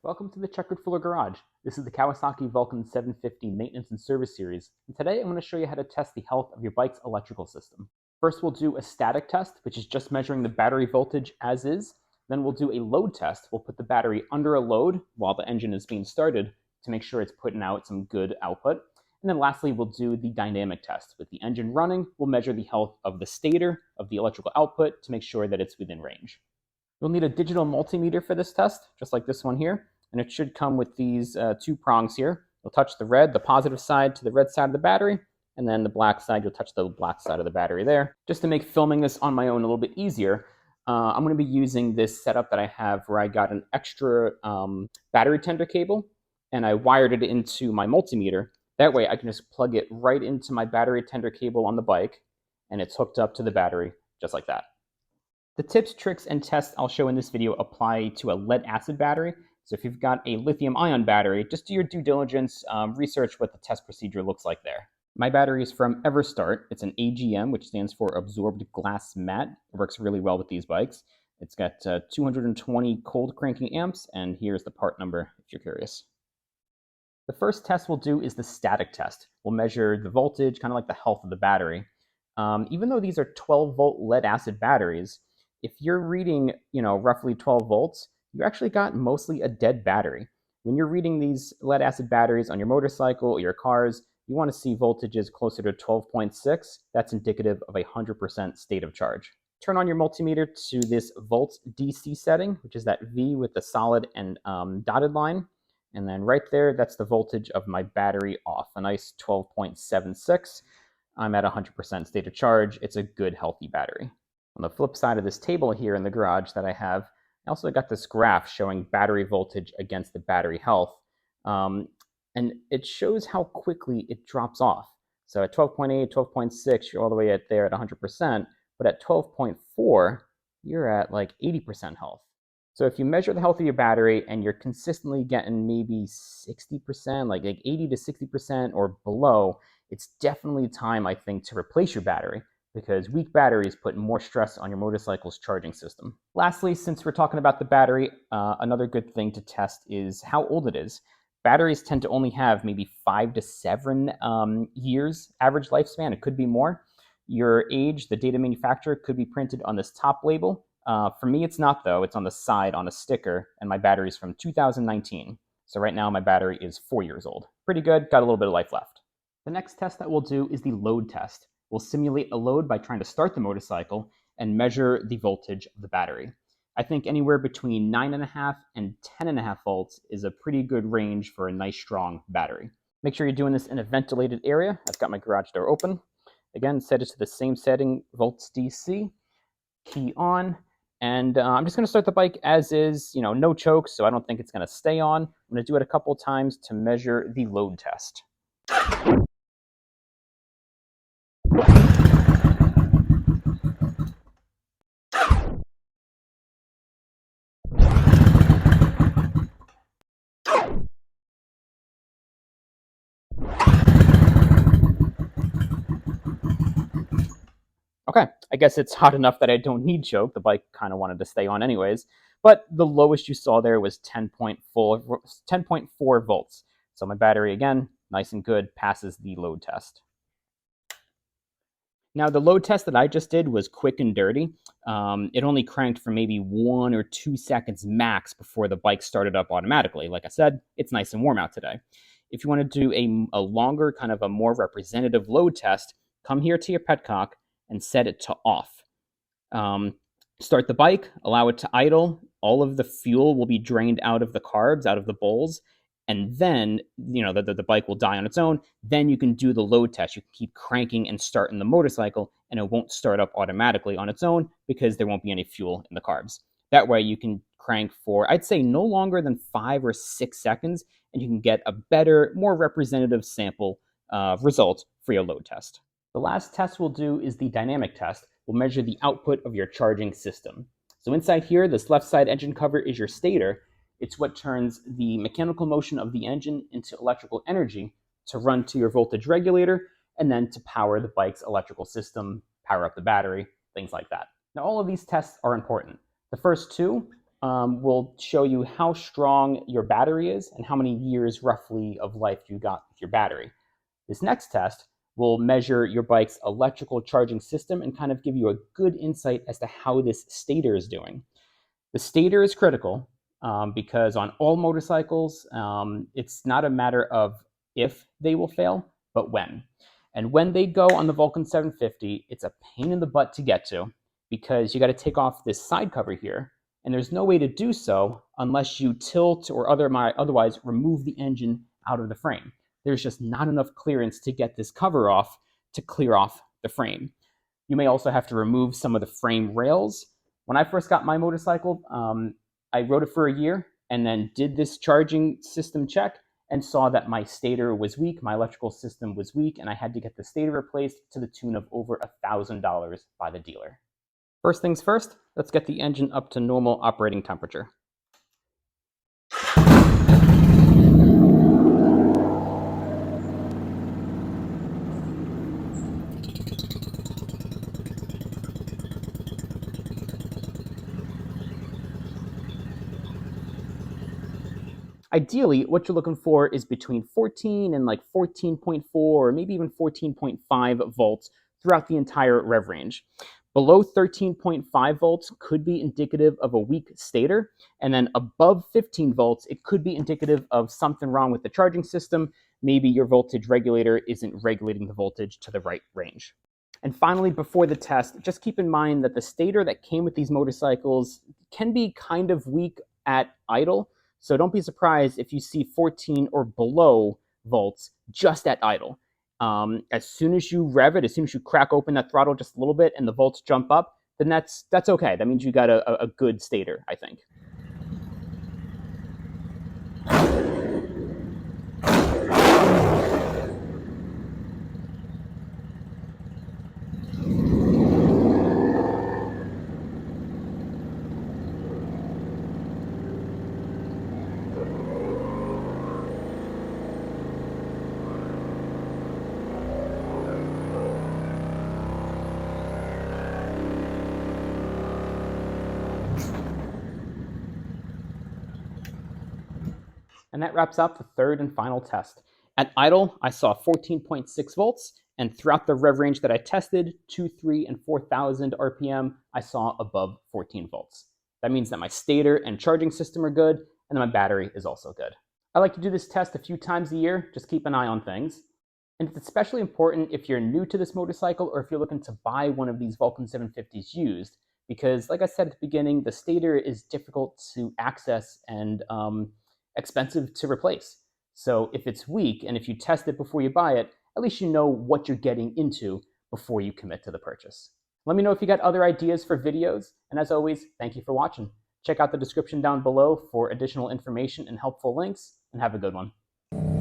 Welcome to the Checkered Floor Garage. This is the Kawasaki Vulcan 750 Maintenance and Service Series, and today I'm going to show you how to test the health of your bike's electrical system. First, we'll do a static test, which is just measuring the battery voltage as is. Then we'll do a load test. We'll put the battery under a load while the engine is being started to make sure it's putting out some good output. And then lastly, we'll do the dynamic test. With the engine running, we'll measure the health of the stator, of the electrical output, to make sure that it's within range. You'll need a digital multimeter for this test, just like this one here. And it should come with these two prongs here. You'll touch the positive side to the red side of the battery, and then the black side, you'll touch the black side of the battery there. Just to make filming this on my own a little bit easier, I'm going to be using this setup that I have where I got an extra battery tender cable, and I wired it into my multimeter. That way I can just plug it right into my battery tender cable on the bike, and it's hooked up to the battery, just like that. The tips, tricks, and tests I'll show in this video apply to a lead-acid battery. So if you've got a lithium-ion battery, just do your due diligence, research what the test procedure looks like there. My battery is from Everstart. It's an AGM, which stands for Absorbed Glass Mat. It works really well with these bikes. It's got 220 cold cranking amps, and here's the part number if you're curious. The first test we'll do is the static test. We'll measure the voltage, kind of like the health of the battery. Even though these are 12-volt lead-acid batteries, if you're reading, roughly 12 volts, you actually got mostly a dead battery. When you're reading these lead-acid batteries on your motorcycle or your cars, you want to see voltages closer to 12.6. That's indicative of a 100% state of charge. Turn on your multimeter to this volt DC setting, which is that V with the solid and dotted line. And then right there, that's the voltage of my battery off, a nice 12.76. I'm at 100% state of charge. It's a good, healthy battery. On the flip side of this table here in the garage that I have, I also got this graph showing battery voltage against the battery health. And it shows how quickly it drops off. So at 12.8, 12.6, you're all the way at there at 100%. But at 12.4, you're at like 80% health. So if you measure the health of your battery and you're consistently getting maybe 60%, like 80 to 60% or below, it's definitely time, I think, to replace your battery, because weak batteries put more stress on your motorcycle's charging system. Lastly, since we're talking about the battery, another good thing to test is how old it is. Batteries tend to only have maybe 5 to 7 years average lifespan. It could be more. Your age, the data manufacturer, could be printed on this top label. For me, it's not, though. It's on the side on a sticker, and my battery is from 2019. So right now, my battery is 4 years old. Pretty good. Got a little bit of life left. The next test that we'll do is the load test. We'll simulate a load by trying to start the motorcycle and measure the voltage of the battery. I think anywhere between 9.5 and 10.5 volts is a pretty good range for a nice, strong battery. Make sure you're doing this in a ventilated area. I've got my garage door open. Again, set it to the same setting, volts DC, key on, and I'm just going to start the bike as is, no choke, so I don't think it's going to stay on. I'm going to do it a couple times to measure the load test. Okay, I guess it's hot enough that I don't need choke. The bike kind of wanted to stay on anyways. But the lowest you saw there was 10.4 volts. So my battery, again, nice and good, passes the load test. Now, the load test that I just did was quick and dirty. It only cranked for maybe 1 or 2 seconds max before the bike started up automatically. Like I said, it's nice and warm out today. If you want to do a longer, kind of a more representative load test, come here to your petcock and set it to off. Start the bike, allow it to idle. All of the fuel will be drained out of the carbs, out of the bowls, and then the bike will die on its own. Then you can do the load test. You can keep cranking and starting the motorcycle, and it won't start up automatically on its own because there won't be any fuel in the carbs. That way you can crank for, I'd say, no longer than 5 or 6 seconds, and you can get a better, more representative sample result for your load test. The last test we'll do is the dynamic test. We'll measure the output of your charging system. So inside here, this left side engine cover is your stator. It's what turns the mechanical motion of the engine into electrical energy to run to your voltage regulator and then to power the bike's electrical system, power up the battery, things like that. Now, all of these tests are important. The first two, will show you how strong your battery is and how many years roughly of life you got with your battery. This next test will measure your bike's electrical charging system and kind of give you a good insight as to how this stator is doing. The stator is critical because on all motorcycles, it's not a matter of if they will fail, but when. And when they go on the Vulcan 750, it's a pain in the butt to get to because you got to take off this side cover here, and there's no way to do so unless you tilt or otherwise remove the engine out of the frame. There's just not enough clearance to get this cover off to clear off the frame. You may also have to remove some of the frame rails. When I first got my motorcycle, I rode it for a year and then did this charging system check and saw that my stator was weak, my electrical system was weak, and I had to get the stator replaced to the tune of over $1,000 by the dealer. First things first, let's get the engine up to normal operating temperature. Ideally, what you're looking for is between 14 and like 14.4 or maybe even 14.5 volts throughout the entire rev range. Below 13.5 volts could be indicative of a weak stator, and then above 15 volts, it could be indicative of something wrong with the charging system. Maybe your voltage regulator isn't regulating the voltage to the right range. And finally, before the test, just keep in mind that the stator that came with these motorcycles can be kind of weak at idle. So don't be surprised if you see 14 or below volts just at idle. As soon as you rev it, as soon as you crack open that throttle just a little bit and the volts jump up, then that's okay. That means you got a good stator, I think. And that wraps up the third and final test. At idle, I saw 14.6 volts, and throughout the rev range that I tested, 2, 3, and 4,000 RPM, I saw above 14 volts. That means that my stator and charging system are good, and my battery is also good. I like to do this test a few times a year, just keep an eye on things. And it's especially important if you're new to this motorcycle or if you're looking to buy one of these Vulcan 750s used, because like I said at the beginning, the stator is difficult to access and expensive to replace. So if it's weak and if you test it before you buy it, at least you know what you're getting into before you commit to the purchase. Let me know if you got other ideas for videos, and as always, thank you for watching. Check out the description down below for additional information and helpful links, and have a good one.